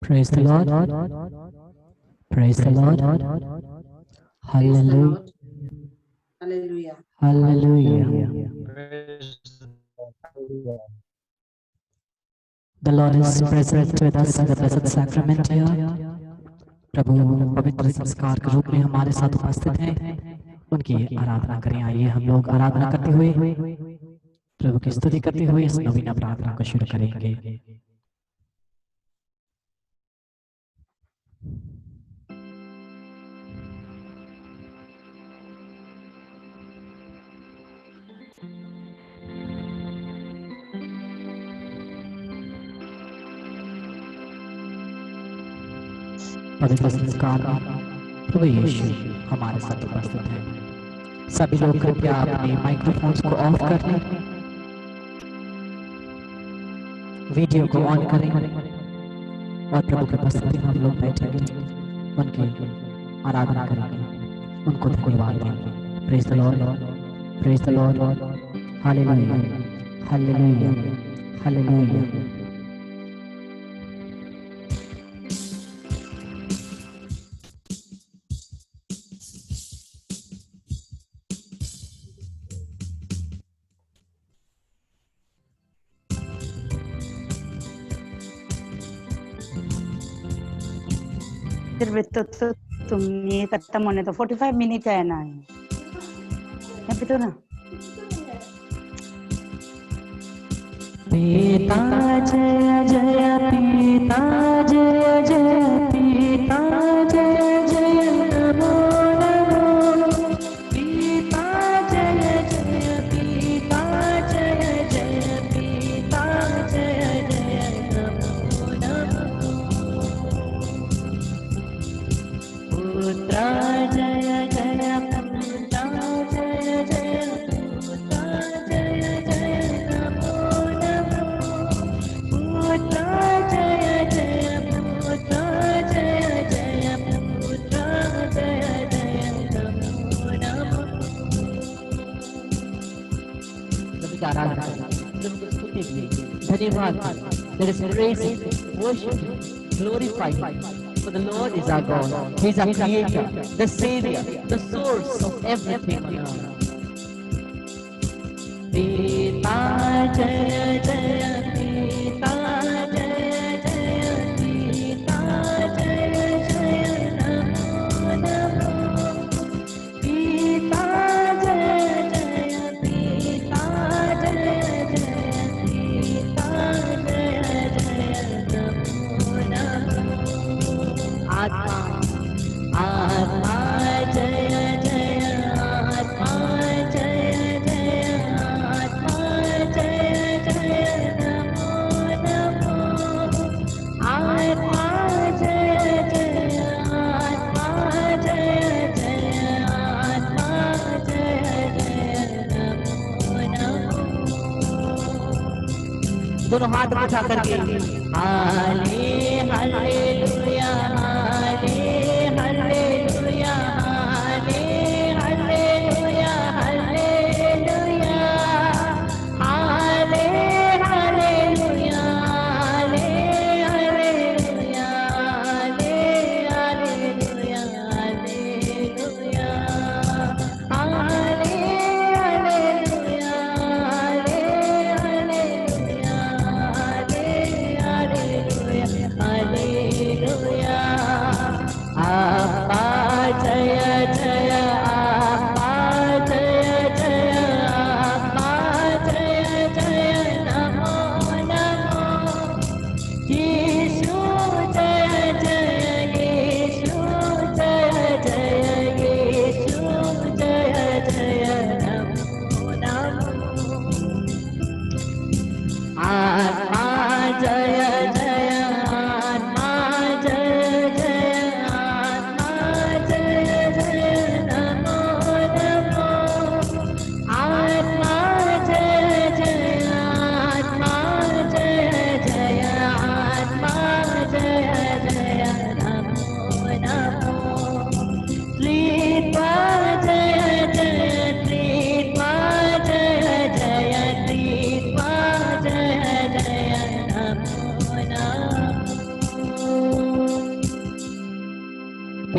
Praise the Lord. Praise the Lord. Hallelujah. Hallelujah. Hallelujah. The Lord is present with us in the blessed sacrament here. प्रभु पवित्र संस्कार के रूप में हमारे साथ उपस्थित हैं। उनकी आराधना करें। आइए हम लोग आराधना करते हुए प्रभु की स्तुति करते हुए इस नवीन प्रार्थना को शुरू करेंगे। पवित्र संस्कार प्रभु यीशु हमारे साथ उपस्थित हैं। सभी लोग कृपया अपने माइक्रोफोन्स को ऑफ कर लें, वीडियो को ऑन करें और प्रभु की उपस्थिति में हम लोग बैठेंगे, उनकी आराधना करेंगे, उनको धन्यवाद देंगे। Praise the Lord, praise the Lord, hallelujah, hallelujah, hallelujah. तो तुम ये खत्म होने तो 45 मिनट है ना, है तो ना। पिता जय जय, पिता जय जय, पिता जय जय, नमो नमो। पिता जय जय, पिता जय जय, पिता जय जय, नमो नमो। पुत्र जय जय, पुत्र जय जय, पुत्र जय जय, नमो नमो। पुत्र जय जय, पुत्र जय जय, पुत्र जय जय, नमो नमो। सभी आराधना करें, स्तुति कीजिए, धन्यवाद। Let us praise Him, worship Him, glorify Him. For the Lord is our God. He is our Creator, the Savior, the source of everything on earth. Pita Jaya Jaya, Pita Jaya Jaya, Pita Jaya Jaya, Namo Namo. Pita Jaya Jaya, Pita Jaya Jaya, Pita Jaya Jaya, Namo Namo. आत्मा आत्मा जय जय, आत्मा जय जय, आत्मा जय जय, नमो नमो। आत्मा जय जय, आत्मा जय जय, आत्मा जय जय, नमो नमो। दोनों हाथ उठा करके हाले हालेलुया, हाले हालेलुया, हाले हालेलुया, हालेलुया, हाले हालेलुया, हाले हालेलुया, हाले हालेलुया, हालेलुया, हाले हालेलुया, हाले हालेलुया, हालेलुया, हालेलुया।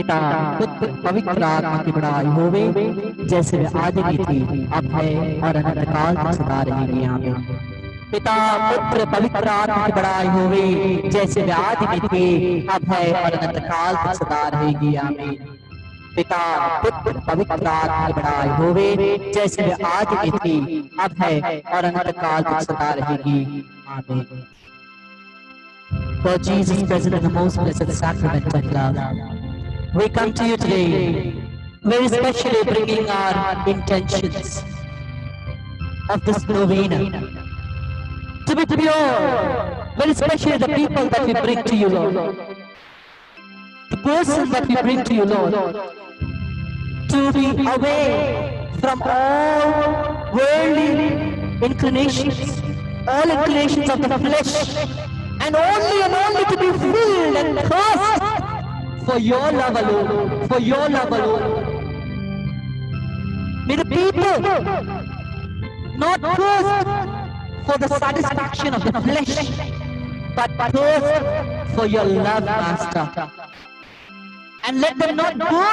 पिता पुत्र पवित्र आत्मा की बड़ाई होवे, जैसे वे आदि में थी, अब है और अनंत काल तक सदा रहेगी। आमीन। पिता पुत्र पवित्र आत्मा की बड़ाई होवे, जैसे वे आदि में थे, अब है और अनंत काल तक सदा रहेगी। आमीन। पिता पुत्र पवित्र आत्मा की बड़ाई होवे, जैसे वे आदि में थी, अब है और अनंत काल तक सदा रहेगी। आमीन। For Jesus present in the most blessed sacrament of love, we come to you today, very specially bringing our intentions of this novena to be pure, very especially the people that we bring to you, Lord, the person that we bring to you, Lord, to be away from all worldly inclinations, all inclinations of the flesh, and only to be filled and thirst for your love alone, for your love alone. May the people not thirst for the satisfaction of the flesh, but thirst for your love, Master. And let them not go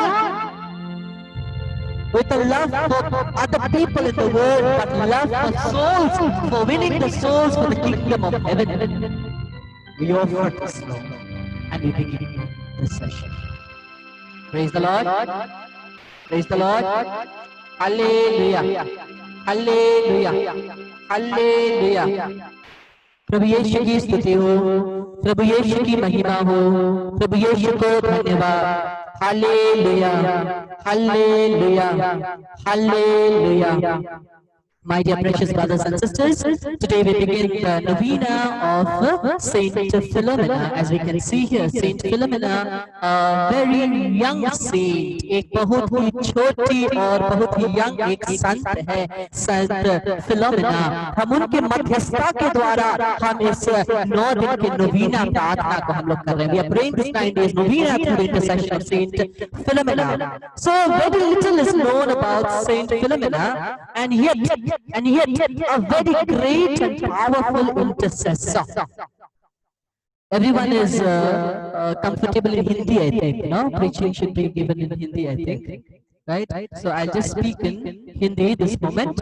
with a love for other people in the world, but love for souls, for winning the souls for the kingdom of heaven. We offer this, Lord, and we begin this session. Praise the Lord. Praise the Lord. Hallelujah. Hallelujah. Hallelujah. प्रभु यीशु की स्तुति हो, प्रभु यीशु की महिमा हो, प्रभु यीशु को धन्यवाद। Hallelujah, hallelujah, hallelujah. My dear precious brothers and sisters, today we begin the novena of Saint Philomena. As we can see here, Saint Philomena, a very young saint, एक बहुत ही छोटी और बहुत ही young एक संत है, संत फिलोमेना। हम उनके मध्यस्थता के द्वारा हम इस 9 दिन के novena प्रार्थना को हम लोग कर रहे हैं। We are praying this 9 days novena through the intercession of Saint Philomena. So very little is known about Saint Philomena, and yet a very great and powerful intercessor. Everyone is comfortable in Hindi, I think. No, preaching should be given in Hindi, I think. Right? So I'll just speak in Hindi this moment.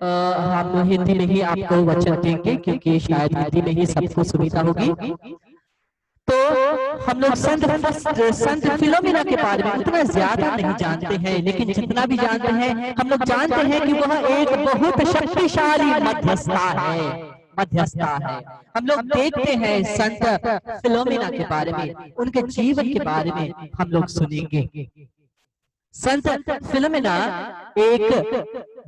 हम हिंदी में ही आपको वचन देंगे, क्योंकि शायद हिंदी में ही सबको सुविधा होगी। तो हम लोग संत फिलोमेना के बारे में उतना ज्यादा नहीं जानते हैं, लेकिन जितना भी जानते हैं हम लोग जानते हैं कि वह एक बहुत शक्तिशाली मध्यस्था है। हम लोग देखते हैं संत फिलोमेना के बारे में, उनके जीवन के बारे में हम लोग सुनेंगे। संत फिलोमेना एक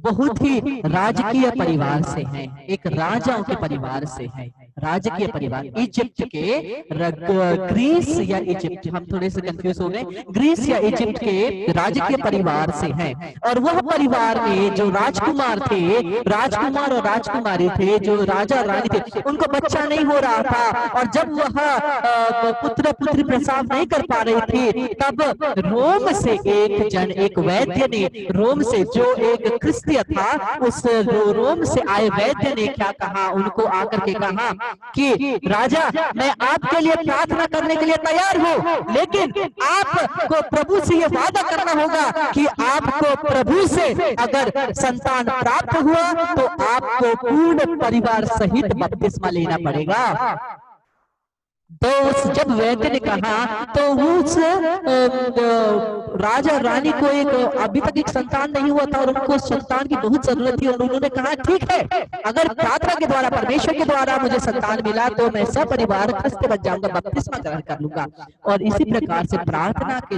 बहुत ही राजकीय परिवार से है, एक राजाओं के परिवार से है। राजकीय परिवार इजिप्ट के, ग्रीस या इजिप्ट, हम थोड़े से कंफ्यूज हो गए, ग्रीस या इजिप्ट के राजकीय परिवार से है। और वह परिवार में जो राजकुमार थे, राजकुमार और राजकुमारी थे, जो राजा रानी थे, उनको बच्चा नहीं हो रहा था। और जब वह पुत्र पुत्री प्रसव नहीं कर पा रहे थे, तब रोम से एक वैद्य ने, रोम से जो एक क्रिस्तियन था, उस रोम से आए वैद्य ने क्या कहा, उनको आकर के कहा कि राजा, मैं आपके लिए प्रार्थना करने के लिए तैयार हूँ, लेकिन आपको प्रभु से ये वादा करना होगा कि आपको प्रभु से अगर संतान प्राप्त हुआ तो आपको पूर्ण परिवार सहित बपतिस्मा लेना पड़ेगा। तो जब वैद्य ने कहा तो उस राजा रानी को अभी तक एक संतान नहीं हुआ था और उनको संतान की बहुत जरूरत थी। और उन्होंने कहा ठीक है, अगर प्रार्थना के द्वारा, परमेश्वर के द्वारा मुझे संतान मिला तो मैं सब परिवार क्रिस्त बन जाऊंगा, बपतिस्मा ग्रहण कर लूंगा। और इसी प्रकार से प्रार्थना के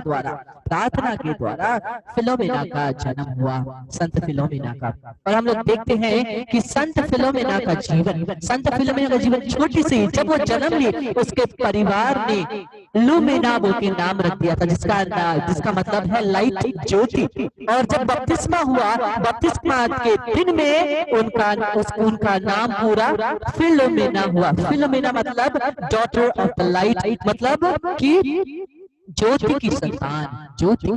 द्वारा फिलोमेना का जन्म हुआ, संत फिलोमेना का। और हम लोग देखते हैं कि संत फिलोमेना का जीवन छोटी सी, जब वो जन्म ली उसके परिवार ने लुमेना बोल के नाम रख दिया था, जिसका मतलब है लाइट, ज्योति। और जब बपतिस्मा हुआ, बपतिस्मा के दिन में उनका नाम पूरा फिलोमेना हुआ। फिलोमेना मतलब डॉटर ऑफ द लाइट, मतलब कि ज्योति की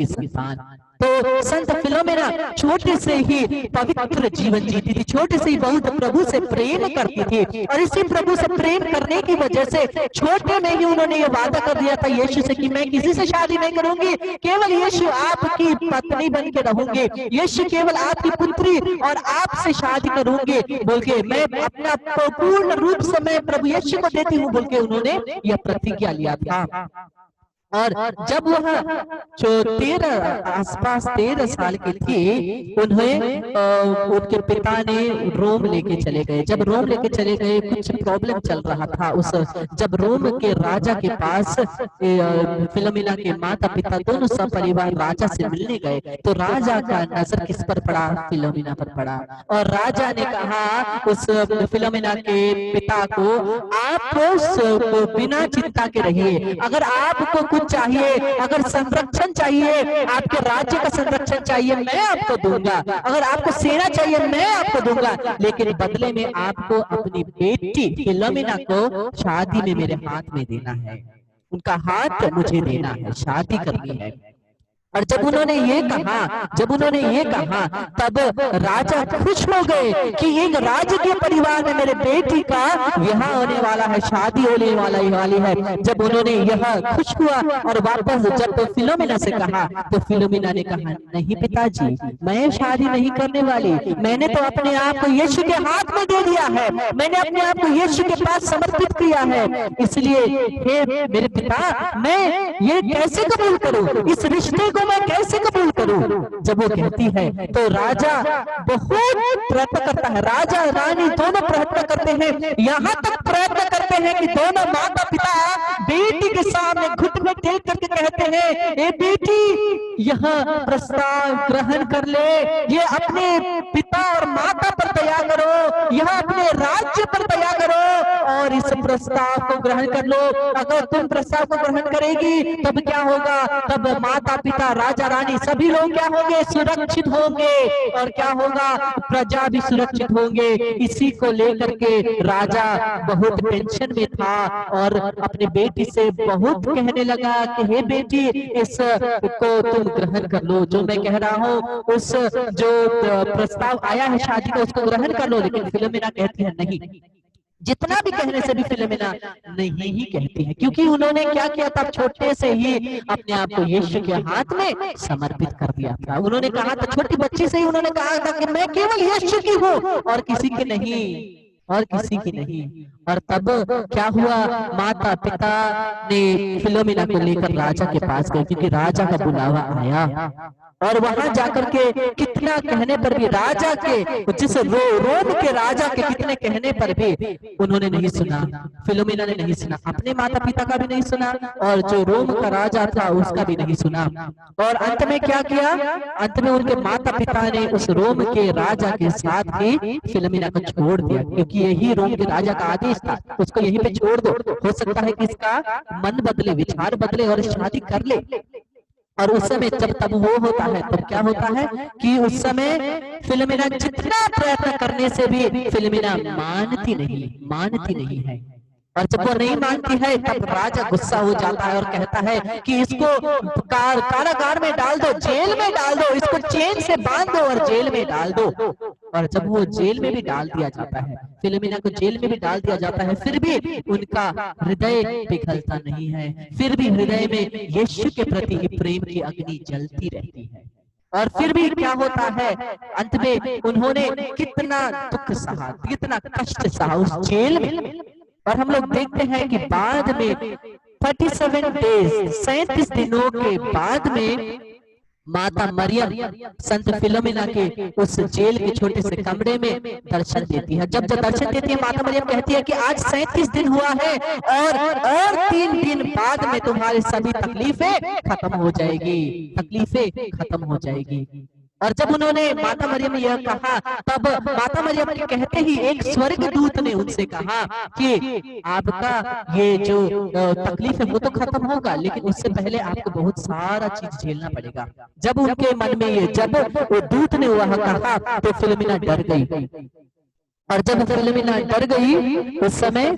संतान। तो संत फिलोमेना छोटे से ही पवित्र जीवन जीती थी, छोटे से ही बहुत प्रभु से प्रेम करती थी, और इसी प्रभु से प्रेम करने की वजह से छोटे में ही उन्होंने ये वादा कर दिया था यीशु से कि मैं किसी से शादी नहीं करूंगी, केवल यीशु आपकी पत्नी बन के रहूंगी, यीशु केवल आपकी पुत्री और आपसे शादी करूंगी बोल के, मैं अपना पूर्ण रूप से मैं प्रभु यीशु को देती हूँ बोल के उन्होंने यह प्रतिज्ञा लिया था। और जब वह जो 13 साल की थी, उनके पिता ने रोम लेके चले गए। जब रोम लेके चले गए कुछ प्रॉब्लम चल रहा था जब रोम के राजा के पास फिलोमिना के माता पिता दोनों सब परिवार राजा से मिलने गए, तो राजा का नजर किस पर पड़ा? फिलोमिना पर पड़ा। और राजा ने कहा उस फिलोमिना के पिता को, आप बिना चिंता के रहिए, अगर आपको कुछ चाहिए, अगर संरक्षण चाहिए, आपके राज्य का संरक्षण चाहिए, मैं आपको दूंगा, अगर आपको सेना चाहिए मैं आपको दूंगा, लेकिन बदले में आपको अपनी बेटी फिलोमिना को शादी में मेरे हाथ में देना है, उनका हाथ मुझे देना है, शादी करनी है। और जब उन्होंने ये कहा तब राजा खुश हो गए कि एक राजकीय परिवार में मेरे बेटी का विवाह होने वाला है, शादी होने वाली है। जब उन्होंने यह खुश हुआ और वापस जब फिलोमिना से कहा तो फिलोमिना ने कहा, नहीं पिताजी, मैं शादी नहीं करने वाली, मैंने तो अपने आप को यीशु के हाथ में दे दिया है, मैंने अपने आप को यीशु के पास समर्पित किया है, इसलिए हे मेरे पिता, मैं ये कैसे कबूल करूं, इस रिश्ते को मैं कैसे कबूल करूं? जब वो कहती है तो राजा बहुत प्रयत्न करता है, राजा रानी दोनों प्रयत्न करते हैं, यहाँ तक प्रयत्न करते हैं कि दोनों माता पिता बेटी के सामने घुटने टेक करके कहते हैं, ए बेटी यह प्रस्ताव ग्रहण कर ले, ये अपने पिता और माता पर दया करो, यह अपने राज्य पर दया करो और इस प्रस्ताव को ग्रहण कर लो। अगर तुम प्रस्ताव को ग्रहण करेगी तब क्या होगा? तब माता पिता राजा रानी सभी लोग क्या होंगे? सुरक्षित होंगे, और क्या होगा? प्रजा भी सुरक्षित होंगे। इसी को लेकर के राजा बहुत टेंशन में था और अपनी बेटी से बहुत कहने लगा कि हे बेटी, इस को तुम ग्रहण कर लो, जो मैं कह रहा हूँ, उस जो प्रस्ताव आया है शादी का उसको ग्रहण कर लो। लेकिन फिलोमिना कहती है नहीं, जितना भी कहने से भी फिलोमिना नहीं ही कहती है, क्योंकि उन्होंने क्या किया था? छोटे से ही अपने आप को यीशु के हाथ में समर्पित कर दिया था। उन्होंने कहा था, छोटी बच्ची से ही उन्होंने कहा था कि मैं केवल यीशु की हूँ और किसी की नहीं, और किसी की नहीं। और तब क्या हुआ? माता पिता ने फिलोमिना को लेकर राजा के पास गए, क्योंकि राजा का बुलावा आया, और वहां जाकर के कितना कहने पर भी राजा के जिस रोम के राजा के कितने कहने पर भी उन्होंने नहीं सुना, फिलोमिना ने नहीं सुना, अपने माता पिता का भी नहीं सुना और जो रोम का राजा था उसका भी नहीं सुना। और अंत में क्या किया? अंत में उनके माता पिता ने उस रोम के राजा के साथ ही फिलोमिना को छोड़ दिया, क्योंकि यही रोम के राजा का आदेश था, उसको यहीं पे छोड़ दो, हो सकता है कि इसका मन बदले, विचार बदले और शादी कर ले। और उस समय जब तब वो होता है, तब क्या होता है कि उस समय फिलोमिना जितना प्रयत्न करने से भी फिलोमिना मानती नहीं है। और जब वो नहीं मानती है तब राजा गुस्सा हो जाता है और कहता है कि इसको कारागार में डाल दो, जेल में डाल दो, इसको चेन से बांध दो और जेल में डाल दो। और जब वो जेल में भी डाल दिया जाता है, फिलोमिना को जेल में भी डाल दिया जाता है, फिर भी उनका हृदय पिघलता नहीं है, फिर भी हृदय में यीशु के प्रति प्रेम की अग्नि जलती रहती है। और फिर भी क्या होता है? अंत में उन्होंने कितना दुख सहा, कितना कष्ट सहा उस जेल में। और हम लोग देखते हैं कि बाद में 37 डेज 37 दिनों के बाद में माता मरियम संत फिलोमिना के उस जेल के छोटे से कमरे में दर्शन देती है। जब दर्शन देती है, माता मरियम कहती है कि आज 37 दिन हुआ है और 3 दिन बाद में तुम्हारी सभी तकलीफें खत्म हो जाएगी। और जब उन्होंने माता मरियम ने यह कहा, तब माता मरियम के कहते ही एक स्वर्गदूत ने उनसे कहा कि आपका ये जो तकलीफ है वो तो खत्म होगा, लेकिन उससे पहले आपको बहुत सारा चीज झेलना पड़ेगा। जब उनके मन में ये जब वो दूत ने वह कहा तो फिलोमिना डर गई। और जब फिलोमिना डर गई उस समय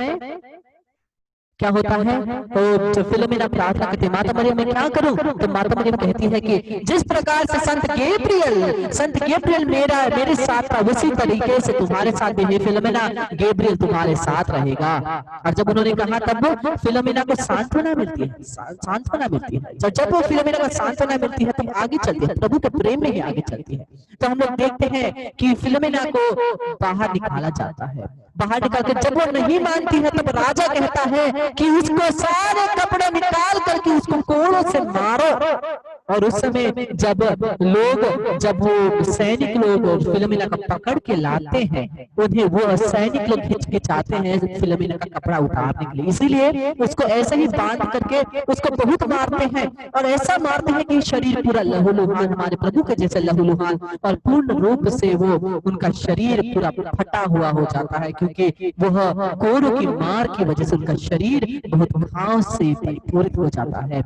क्या होता है? तो जो फिलोमेना प्रार्थना करती है, माता मरियम मैं क्या करूं? तो माता मरियम कहती है कि जिस प्रकार से संत गैब्रियल मेरे साथ था, उसी तरीके से तुम्हारे साथ भी हे फिलोमेना गैब्रियल तुम्हारे साथ रहेगा। और जब उन्होंने कहा तब फिलोमेना को सांत्वना मिलती है, सांत्वना मिलती है। जब वो फिलोमेना को सांत्वना मिलती है तब आगे चलती है, प्रभु के प्रेम में ही आगे चलती है। तो हम लोग देखते हैं कि फिलोमेना को बाहर निकाला जाता है। बाहर निकाल के जब वो नहीं मानती है तब राजा कहता है कि उसको सारे कपड़े निकाल करके उसको कोड़ों से मारो। और उस समय जब वो सैनिक लोग फिलोमेना को पकड़ के लाते हैं, उन्हें वो सैनिक लोग हिचकिचाते हैं फिलोमेना का कपड़ा उतारने के लिए, इसीलिए उसको ऐसे ही बांध करके उसको बहुत मारते हैं। और ऐसा मारते हैं कि शरीर पूरा लहूलुहान, हमारे प्रभु के जैसे लहूलुहान, और पूर्ण रूप से वो उनका शरीर पूरा फटा हुआ हो जाता है, क्योंकि वह कोड़ों की मार की वजह से उनका शरीर बहुत घाव से परिपूरित हो जाता है।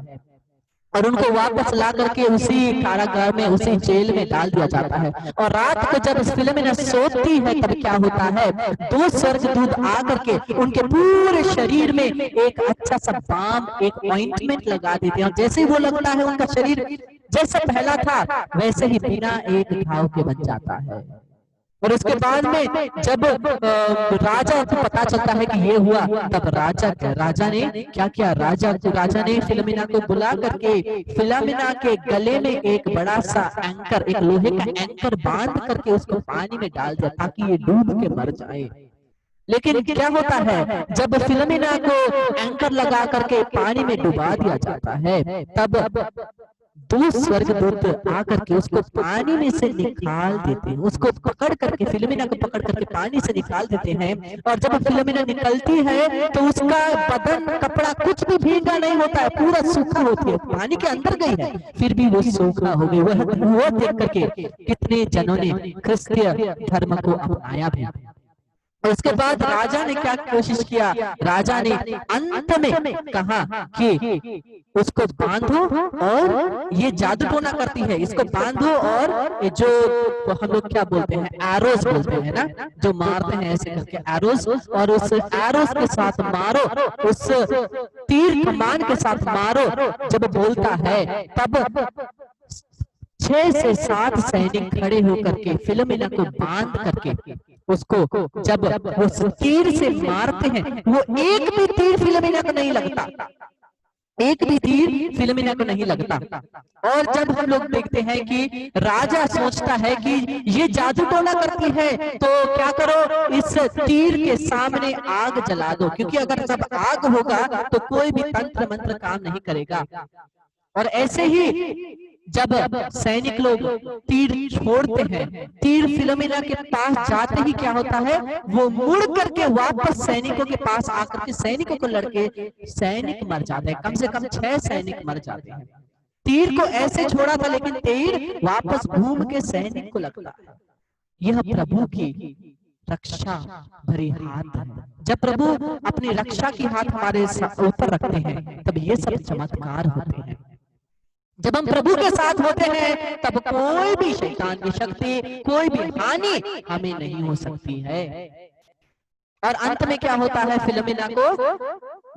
और उनको वापस ला करके उसी कारागार में, उसी जेल में डाल दिया जाता है। और रात को जब फिलोमेना सोती है तब क्या होता है? 2 स्वर्गदूत आकर के उनके पूरे शरीर में एक अच्छा सा बाम, एक ऑइंटमेंट लगा देते हैं। और जैसे ही वो लगता है उनका शरीर जैसा पहला था वैसे ही बिना एक घाव के बन जाता है। और उसके बाद में जब राजा को पता चलता है कि ये हुआ, तब राजा ने क्या किया? राजा ने फिलोमेना को बुला करके फिलोमेना के गले में एक बड़ा सा एंकर, एक लोहे का एंकर बांध करके उसको पानी में डाल दिया ताकि ये डूब के मर जाए। लेकिन क्या होता है? जब फिलोमेना को एंकर लगा करके पानी में डुबा दिया जाता है तब 2 स्वर्गदूत आकर के उसको पानी में से निकाल देते हैं, उसको पकड़ करके, फिलोमेना को पकड़ करके पानी से निकाल देते हैं। और जब फिलोमेना निकलती है तो उसका बदन, कपड़ा कुछ भी भीगा नहीं होता है, पूरा सूखा होती है, पानी के अंदर गई है फिर भी वो सूखा हो गई। वो देख करके कितने जनों ने क्रिस्तीय धर्म को अपनाया भी। और उसके बाद राजा ने क्या कोशिश किया? राजा ने अंत में कहा कि उसको बांधो, और ये जादू टोना करती है, इसको बांधो, और ये जो हम लोग क्या बोलते हैं, एरोस बोलते हैं ना, जो मारते हैं ऐसे करके एरोस, और उस एरोस के साथ मारो, उस तीर कमान के साथ मारो। जब बोलता है तब 6 से 7 सैनिक खड़े होकर के फिलोमेना को बांध करके उसको जब वो तीर से मारते हैं, वो एक भी तीर फिलोमेना को नहीं लगता, एक भी तीर फिलोमेना को नहीं लगता। और जब हम लोग देखते हैं कि राजा सोचता है कि ये जादू टोना करती है, तो क्या करो, इस तीर के सामने आग जला दो, क्योंकि अगर जब आग होगा तो कोई भी तंत्र मंत्र काम नहीं करेगा। और ऐसे ही जब सैनिक लोग तीर छोड़ते हैं, तीर फिलोमेना के पास जाते ही क्या होता है? वो मुड़ करके वापस सैनिकों के पास आकर के सैनिकों को लड़के सैनिक मर जाते हैं, कम से कम 6 सैनिक मर जाते हैं। तीर को ऐसे छोड़ा था लेकिन तीर वापस घूम के सैनिक को लगता है। यह प्रभु की रक्षा भरी हाथ है। जब प्रभु अपनी रक्षा की हाथ हमारे ऊपर रखते हैं तब ये सब चमत्कार होते हैं। जब हम प्रभु के साथ होते हैं तब कोई भी शैतान की शक्ति, कोई भी हानि हमें नहीं हो सकती है। और अंत में क्या होता है? फिलोमेना को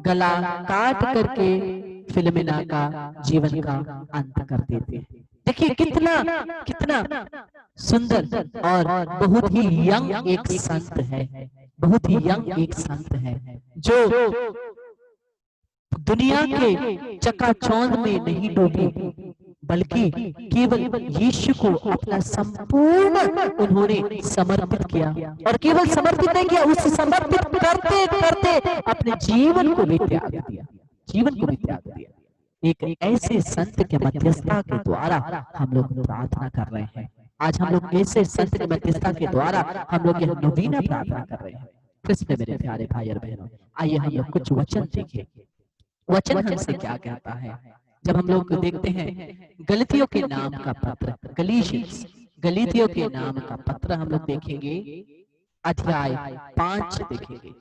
गला काट करके फिलोमेना का जीवन का अंत कर देते हैं। देखिए कितना सुंदर और बहुत ही यंग एक संत है, बहुत ही यंग एक संत है जो दुनिया के चकाचौंध में नहीं डूबी, बल्कि केवल यीशु को अपना संपूर्ण उन्होंने समर्पित किया। और केवल समर्पित नहीं किया, उस समर्पित करते करते अपने जीवन को भी त्याग दिया, जीवन को भी त्याग दिया। एक ऐसे संत के मध्यस्थता के द्वारा हम लोग प्रार्थना कर रहे हैं। आज हम लोग ऐसे संत के मध्यस्थता के द्वारा हम लोग यह नवीना प्रार्थना कर रहे हैं। कृष्ण मेरे प्यारे भाई और बहनों, आइए हम लोग कुछ वचन देखें। वचन हमसे क्या कहता है? जब हम लोग देखते हैं गलतियों के नाम का पत्र, गलीतियों के नाम का पत्र हम लोग देखेंगे, अध्याय 5 देखेंगे,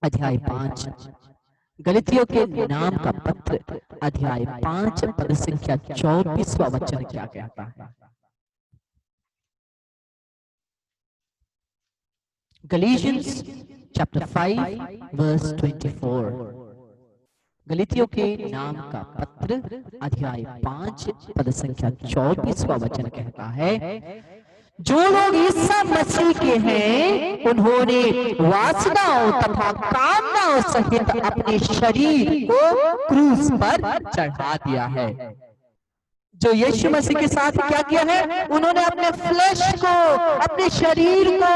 अध्याय 5 गलतियों के नाम का पत्र, अध्याय 5 पद संख्या 24वां वचन क्या कहता है? गलीशियंस chapter 5 verse 24। गलीतियों के नाम का पत्र अध्याय 5 पद संख्या 24वां वचन कहता है, जो लोग ईसा मसीह के हैं उन्होंने वासनाओं तथा कामनाओं सहित अपने शरीर को क्रूस पर चढ़ा दिया है। जो यीशु मसीह के साथ क्या किया है, उन्होंने अपने फ्लैश को, अपने शरीर को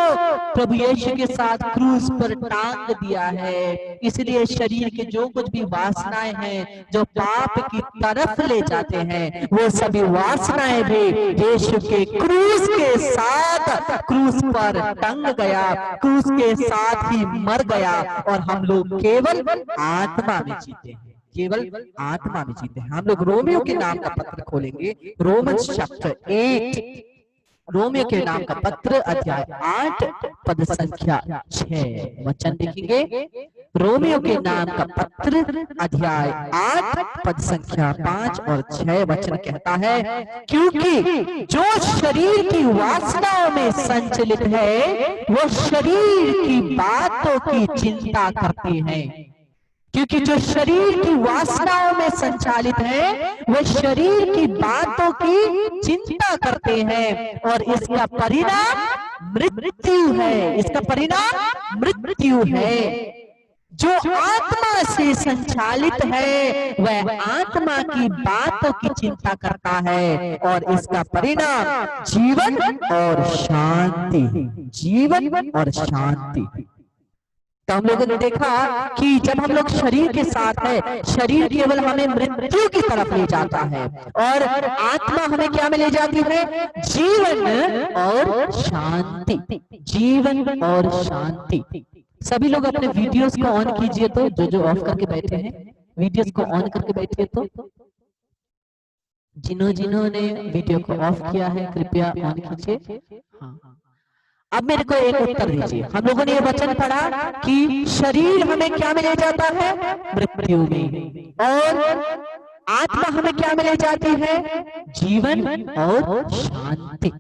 प्रभु यीशु के साथ क्रूस पर टांग दिया है। इसलिए शरीर के जो कुछ भी वासनाएं हैं जो पाप की तरफ ले जाते हैं, वो सभी वासनाएं भी यीशु के क्रूस के साथ क्रूस पर टंग गया, क्रूस के साथ ही मर गया और हम लोग केवल आत्मा में जीते हैं, केवल आत्मा में जीते हैं। हम लोग रोमियो के नाम का पत्र खोलेंगे, रोमन्स चैप्टर 8, रोमियो के नाम का पत्र अध्याय 8 पद संख्या 6 वचन लिखेंगे। रोमियो के नाम का पत्र अध्याय 8 पद संख्या 5 और 6 वचन कहता है, क्योंकि जो शरीर की वासनाओं में संचलित है वो शरीर की बातों की चिंता करते हैं। क्योंकि जो शरीर की वासनाओं में संचालित है वे शरीर की बातों की चिंता करते हैं और इसका परिणाम मृत्यु है, इसका परिणाम मृत्यु है। जो आत्मा से संचालित है वह आत्मा की बातों की चिंता करता है और इसका परिणाम जीवन और शांति, जीवन और शांति। तो हम लोगों ने देखा कि जब हम लोग शरीर के साथ है, शरीर केवल हमें मृत्यु की तरफ ले जाता है और आत्मा हमें क्या में ले जाती है, जीवन और शांति, जीवन और शांति। सभी लोग अपने वीडियोस को ऑन कीजिए, तो जो ऑफ करके बैठे हैं वीडियोस को ऑन करके बैठिए। तो जिन्होंने वीडियो को ऑफ किया है कृपया ऑन कीजिए। हाँ, अब मेरे को एक उत्तर दीजिए। हम लोगों ने ये वचन पढ़ा कि शरीर हमें क्या में ले जाता है, मृत्यु में, और आत्मा हमें क्या में ले जाती है, जीवन और शांति।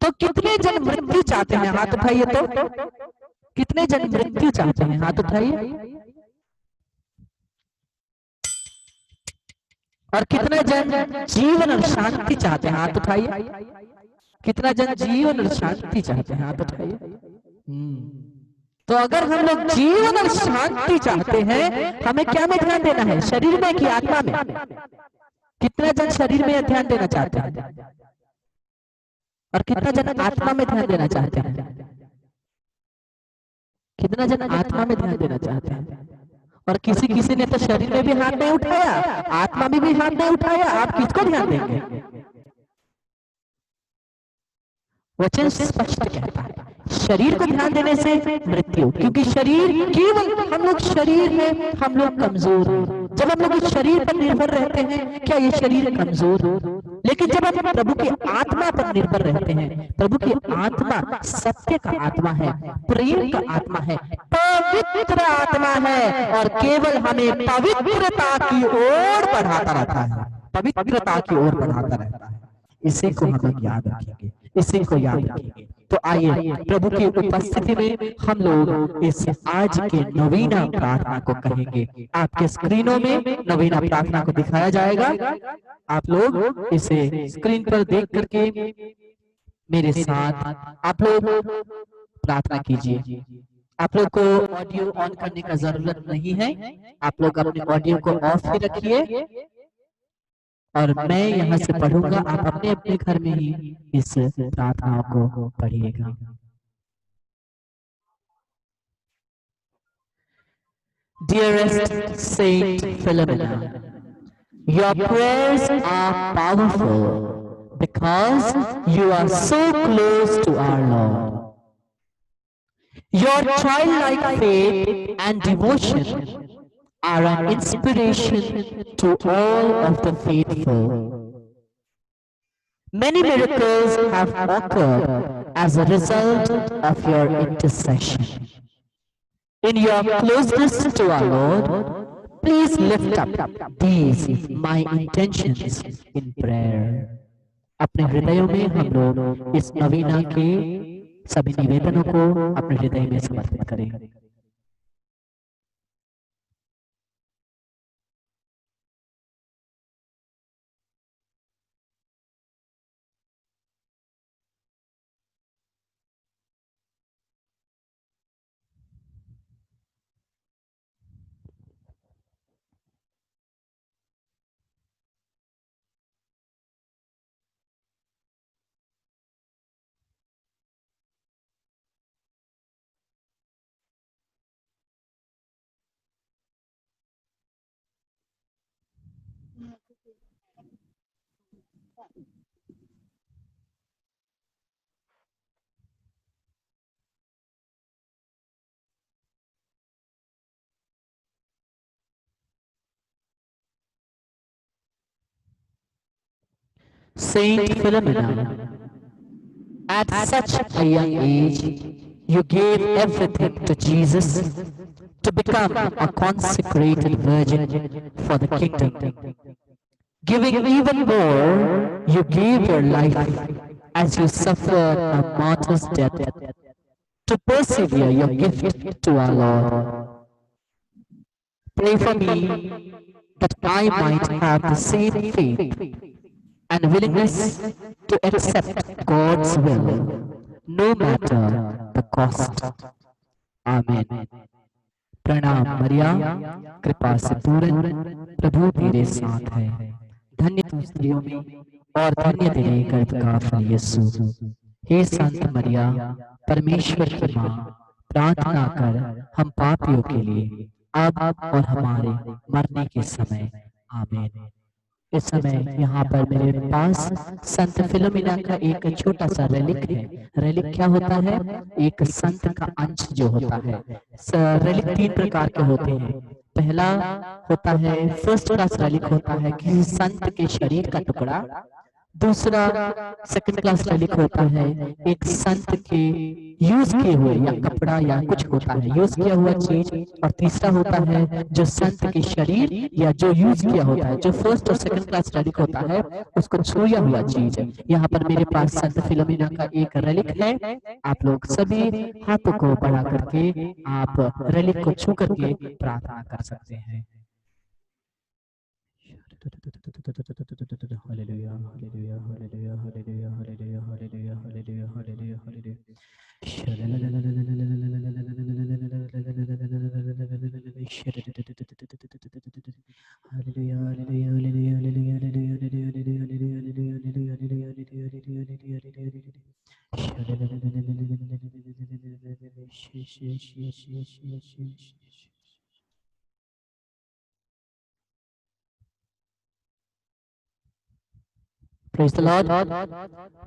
तो कितने जन मृत्यु चाहते हैं, हाथ उठाइए। तो कितने जन मृत्यु चाहते हैं, हाथ उठाइए। और कितने जन जीवन और शांति चाहते हैं, हाथ उठाइए। कितना जन जीवन और शांति चाहते हैं, आप बताइए। तो अगर हम लोग जीवन और शांति चाहते हैं, हमें क्या में ध्यान देना है, शरीर में कि आत्मा में? कितना जन शरीर में ध्यान देना चाहते हैं और कितना जन आत्मा में ध्यान देना चाहते हैं? कितना जन आत्मा में ध्यान देना चाहते हैं? और किसी ने तो शरीर में भी हाथ नहीं उठाया, आत्मा में भी हाथ नहीं उठाया। आप किसको ध्यान देंगे? वचन स्पष्ट कहता है, शरीर को ध्यान देने से मृत्यु, क्योंकि शरीर केवल हम लोग शरीर में हम लोग कमजोर हैं। जब हम लोग इस शरीर पर निर्भर रहते हैं, क्या ये शरीर कमजोर हो? लेकिन जब हम प्रभु की आत्मा पर निर्भर रहते हैं, प्रभु की आत्मा सत्य का आत्मा है, प्रेम का आत्मा है, पवित्र आत्मा है और केवल हमें पवित्रता की ओर बढ़ाता रहता है, पवित्रता की ओर बढ़ाता रहता है। इसी को हम लोग याद रखेंगे, इसी को याद रखेंगे। तो आइए प्रभु की उपस्थिति में हम लोग इस आज के नवीना प्रार्थना को कहेंगे। आपके स्क्रीनों में नवीना प्रार्थना को दिखाया जाएगा, आप लोग इसे स्क्रीन पर देख करके मेरे साथ आप लोग प्रार्थना कीजिए। आप लोग को ऑडियो ऑन करने का जरूरत नहीं है, आप लोग अपने ऑडियो को ऑफ ही रखिए और मैं यहाँ से पढ़ूंगा, आप अपने अपने घर में ही इस प्रार्थना को पढ़िएगा। Dearest Saint Philomena, your prayers are powerful because you are so close to our Lord. Your childlike faith and devotion are an inspiration to all of the faithful. Many miracles have occurred as a result of your intercession. In your closeness to our Lord, please lift up these my intentions in prayer. अपने हृदयों में हम लोग इस नवीना के सभी निवेदनों को अपने हृदय में समर्पित करें। Saint Philomena, at such a young age, you gave everything to Jesus to become a consecrated virgin for the kingdom. Giving even more, you gave your life as you suffered a martyr's death to persevere your gift to our Lord. Pray for me that I might have the same faith and willingness to accept God's will, no matter the cost. Amen. प्रणाम मरिया, कृपा से पूर्ण, प्रभु तेरे साथ है, धन्य तू स्त्रियों में और धन्य तेरे गर्भ का फल यीशु। हे संत मरिया, परमेश्वर की माँ, प्रार्थना कर हम पापियों के लिए अब और हमारे मरने के समय। आमीन। इस समय यहाँ पर मेरे पास संत फिलोमिना का एक छोटा सा रेलिक है। रेलिक क्या होता है? एक संत का अंश जो होता है। रेलिक 3 प्रकार के होते हैं। पहला होता है फर्स्ट क्लास रेलिक होता है किसी संत के शरीर का टुकड़ा। दूसरा सेकंड क्लास रेलिक होता है एक संत के यूज किए हुए या कपड़ा या कुछ होता है यूज किया हुआ चीज। और तीसरा होता है जो संत के शरीर या जो यूज किया होता है, जो फर्स्ट और सेकंड क्लास रेलिक होता है उसको छुआ हुआ चीज है। यहाँ पर मेरे पास संत फिलोमिना का एक रेलिक है। आप लोग सभी हाथों को बढ़ा करके आप रेलिक को छू करके प्रार्थना कर सकते हैं। Hallelujah, hallelujah, hallelujah, hallelujah, hallelujah, hallelujah, hallelujah, hallelujah, hallelujah. Praise the Lord.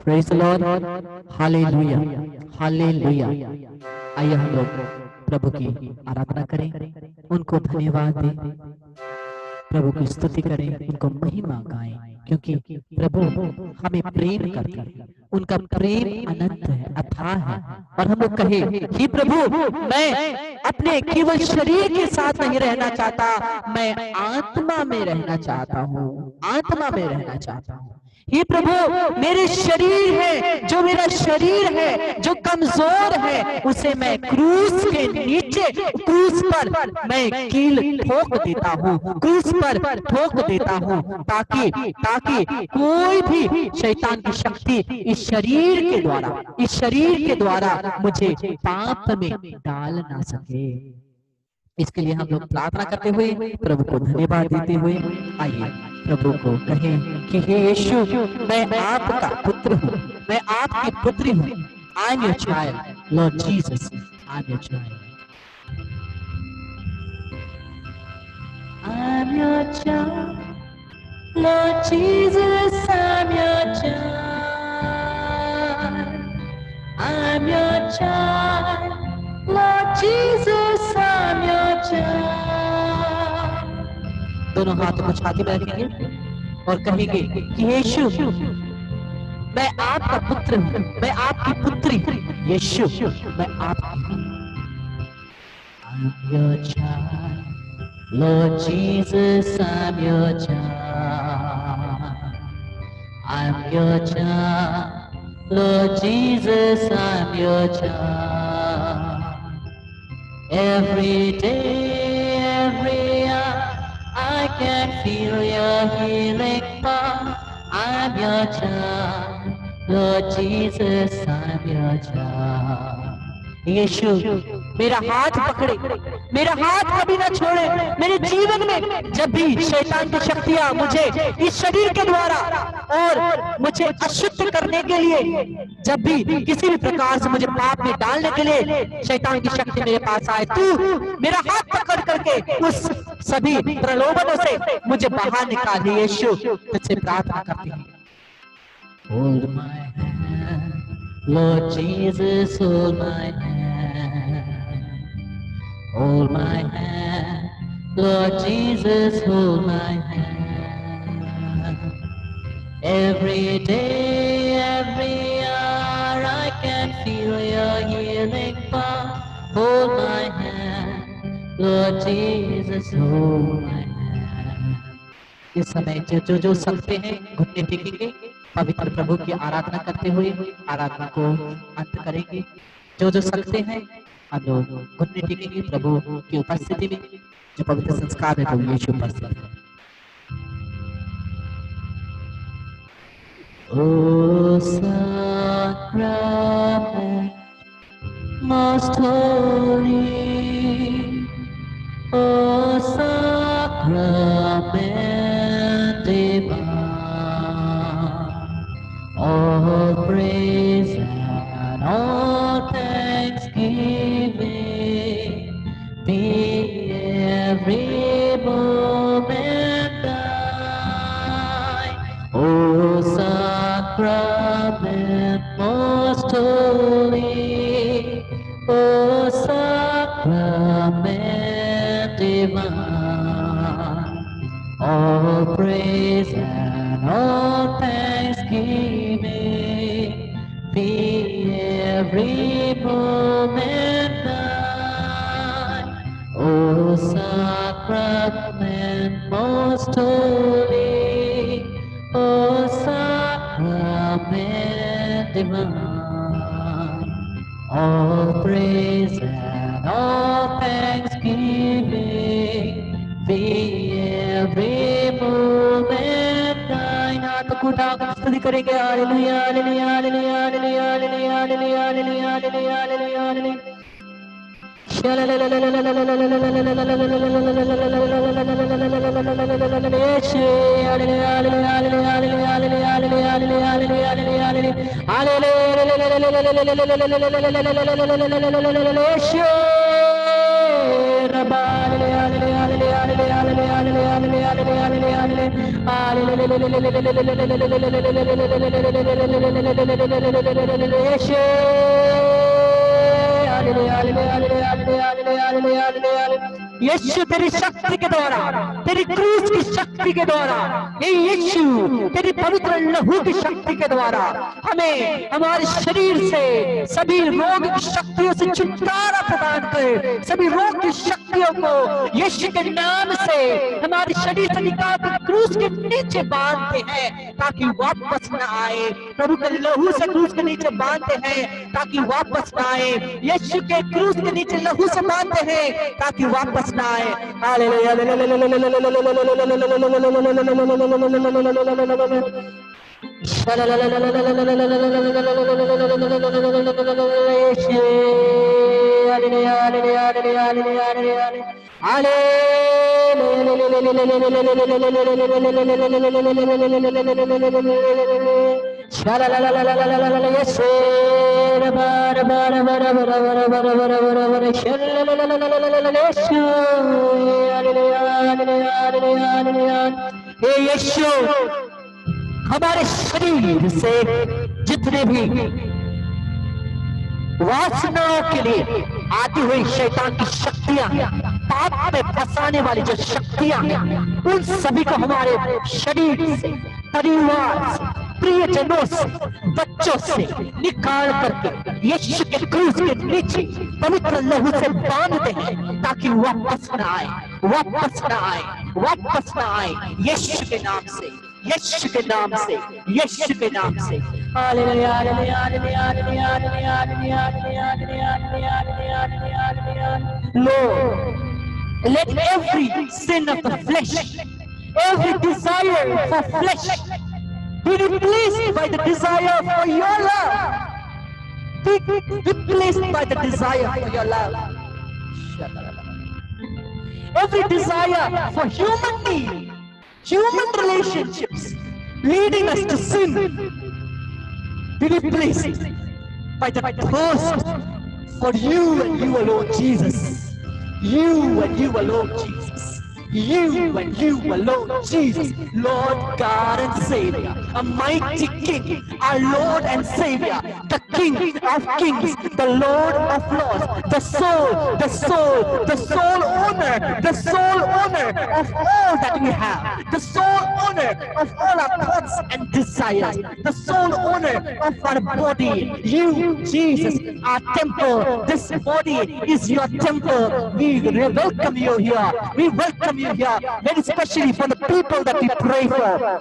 Praise the Lord. Hallelujah. Hallelujah. आइए हम लोग प्रभु की आराधना करें, उनको धन्यवाद दें, प्रभु की स्तुति करें, उनको महिमा गाएं, क्योंकि प्रभु हमें प्रेम करते हैं। उनका प्रेम अनंत है, अथाह है। और हम लोग कहे कि प्रभु मैं अपने केवल शरीर के साथ नहीं रहना चाहता, मैं आत्मा में रहना चाहता हूँ, आत्मा में रहना चाहता हूँ। हे प्रभु मेरे शरीर है, जो मेरा शरीर है जो कमजोर है, उसे मैं क्रूस के नीचे, क्रूस पर मैं कील ठोक देता हूँ, क्रूस पर ठोक देता हूँ, ताकि ताकि कोई भी शैतान की शक्ति इस शरीर के द्वारा मुझे पाप में डाल ना सके। इसके लिए हम लोग प्रार्थना करते हुए प्रभु को धन्यवाद देते हुए आइए प्रभु को कहें कि हे यीशु मैं आपका पुत्र हूँ, मैं आपकी पुत्री हूँ। I am your child Lord Jesus, I am your child, I am your child Lord Jesus, I am your child, I am your child Lord Jesus, I am your child. दोनों हाथों को छाती में रखेंगे और कहेंगे कि यीशु मैं आपका पुत्र हूँ, मैं आपकी पुत्री हूँ। यीशु मैं आपकी हूँ। I'm your child, Lord Jesus, I'm your child. I'm your child, Lord Jesus, I'm your child. Every day, every hour, I can feel your healing power. I'm your child, Lord Jesus, I'm your child. यीशु मेरा हाथ पकड़े, मेरा हाथ कभी ना छोड़े। मेरे जीवन में जब भी शैतान की शक्तियां मुझे इस शरीर के द्वारा और मुझे अशुद्ध करने के लिए, जब भी किसी भी प्रकार से मुझे पाप में डालने के लिए शैतान की शक्ति मेरे पास आए, तू मेरा हाथ पकड़ करके उस सभी प्रलोभनों से मुझे बाहर निकाल। यीशु तुझसे प्रार्थना करती हूँ, Hold my hand, Lord Jesus, hold my hand. Hold my hand, Lord Jesus, hold my hand. Every day, every hour, I can feel your healing power. Hold my hand, Lord Jesus, hold my hand. इस समय जो सकते हैं घुटने टेकेंगे, पवित्र प्रभु की आराधना करते हुए आराधना को अंत करेंगे। जो सकते हैं हम लोग घुटने टेकेंगे प्रभु की उपस्थिति में, जो पवित्र संस्कार है प्रभु यीशु उपस्थित है। O sacrament most holy, O sacrament divine, all praise and all thanksgiving be every moment thine. O sacrament most holy, O sacrament divine, all praise and all thanksgiving be every moment thine. O sacrament most holy, O sacrament divine, all praise and all thanksgiving be every moment thine. हाथ को उठाकर स्तुति करेंगे hallelujah hallelujah hallelujah hallelujah hallelujah hallelujah hallelujah hallelujah hallelujah hallelujah. यीशु तेरी शक्ति के द्वारा, तेरी क्रूस की शक्ति के द्वारा, ये यीशु तेरी पवित्र लहू की शक्ति के द्वारा हमें हमारे शरीर से सभी रोग की शक्तियों से छुटकारा प्रदान करे। सभी रोग की शक्तियों को यीशु के नाम से हमारे शरीर से निकाल कर क्रूस के नीचे बांधते हैं ताकि वापस न आए। प्रभु के लहू से क्रूस के नीचे बांधते हैं ताकि वापस न आए। यीशु के क्रूस के नीचे लहू से बांधते हैं ताकि वापस न आए। हालेलुया यीशु हमारे शरीर से जितने भी वासनाओं के लिए आती हुई शैतान की शक्तियां, पाप में फंसाने वाली जो शक्तियां हैं, उन सभी को हमारे शरीर से, परिवार से, प्रियजनों से, बच्चों से निकाल करके यीशु के क्रूस के नीचे पवित्र लहू से बांधते हैं ताकि वापस न आए, वापस न आए, वापस न आए। यीशु के नाम से, यीशु के नाम से, यीशु के नाम से। Hallelujah hallelujah hallelujah hallelujah hallelujah hallelujah hallelujah hallelujah hallelujah. Lord, let every sin of the flesh, every desire for flesh be replaced by the desire for your love. Be replaced by the desire for your love. Every desire for human need, human relationships leading us to sin, be replaced by the thirst for you and you alone, Jesus. You and you alone, Jesus. You and you alone, Jesus, Lord God and Savior, a mighty King, our Lord and Savior, the King of Kings, the Lord of Lords, the sole owner, the sole owner of all that we have, the sole owner of all our thoughts and desires, the sole owner of our body. You, Jesus, our temple. This body is your temple. We welcome you here. We welcome you here, very especially for the people that we pray for.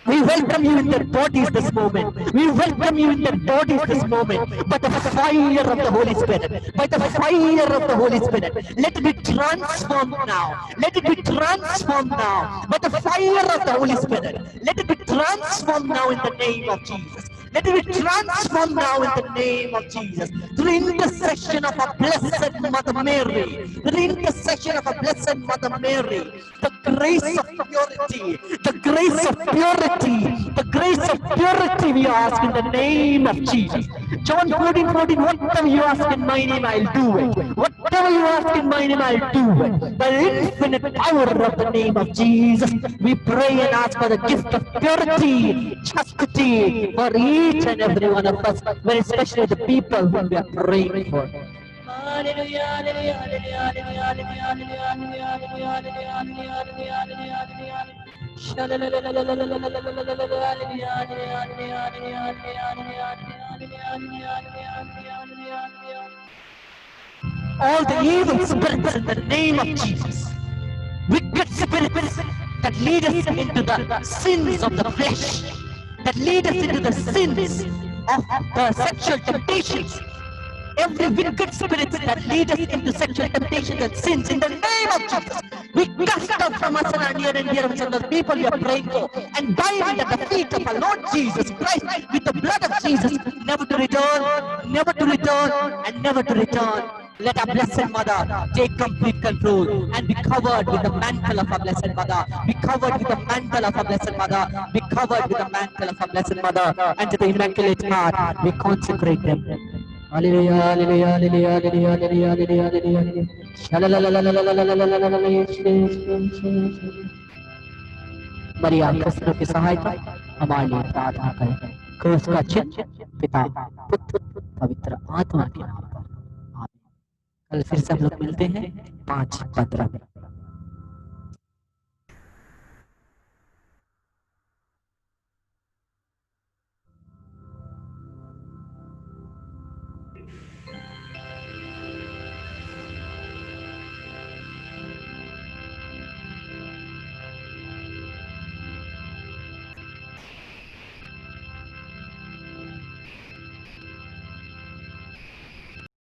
We welcome you in their bodies this moment. We welcome you in their bodies this moment. By the fire of the Holy Spirit. By the fire of the Holy Spirit. Let it be transformed now. Let it be transformed now. By the fire of the Holy Spirit. Let it be transformed now in the name of Jesus. Let it be transformed now in the name of Jesus. Through intercession of our blessed Mother Mary. Through the intercession of our blessed Mother Mary. The grace of purity. The grace of purity. The grace of purity we ask in the name of Jesus. John 14:14, whatever you ask in my name, I'll do it. Whatever you ask in my name, I'll do it. The infinite power of the name of Jesus. We pray and ask for the gift of purity, chastity for each and every one of us, very especially the people whom we are praying for. All the evil spirits in the name of Jesus, wicked spirits that lead us into the sins of the flesh, that lead us into the sins of the sexual temptations, every wicked spirit that lead us into sexual temptations and sins, in the name of Jesus, we cast out from us and our near and dear ones and the people we are praying for, and bind at the feet of our Lord Jesus Christ with the blood of Jesus, never to return, never to return, and never to return. Let our Blessed Mother take complete control and be covered with the mantle of our Blessed Mother. Be covered with the mantle of our Blessed Mother. Be covered with the mantle of our Blessed Mother. And to the Immaculate Heart, we consecrate them. Hallelujah, hallelujah, hallelujah, hallelujah, hallelujah, hallelujah, hallelujah. मरिया कृष्ण की सहायता हमारे लिए प्रार्थना करें। क्रूस का चिन्ह पिता पुत्र पवित्र आत्मा के नाम पर। आमीन। कल फिर से हम लोग मिलते हैं 5:15 में।